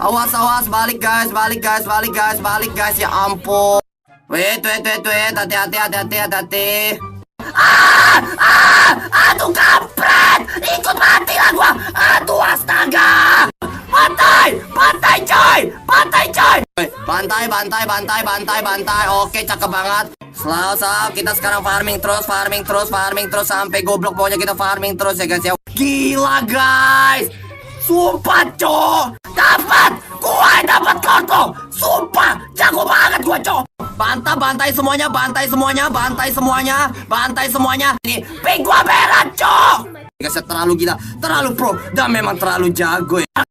Awas, awas, balik guys, balik guys, balik guys, balik guys, ya ampun. Wait, hati-hati, hati-hati. Aduh kampret, ikut mati lah gua. Aduh astaga. Pantai coy. Bantai. Oke, cakep banget. Selalu kita sekarang farming terus sampai goblok. Pokoknya kita farming terus ya guys ya. Gila guys, sumpah cok, dapat kartu. Sumpah jago banget gua cok. Bantai semuanya. Ini ping gua merah cok. Guys, terlalu gila, terlalu pro, dan memang terlalu jago ya.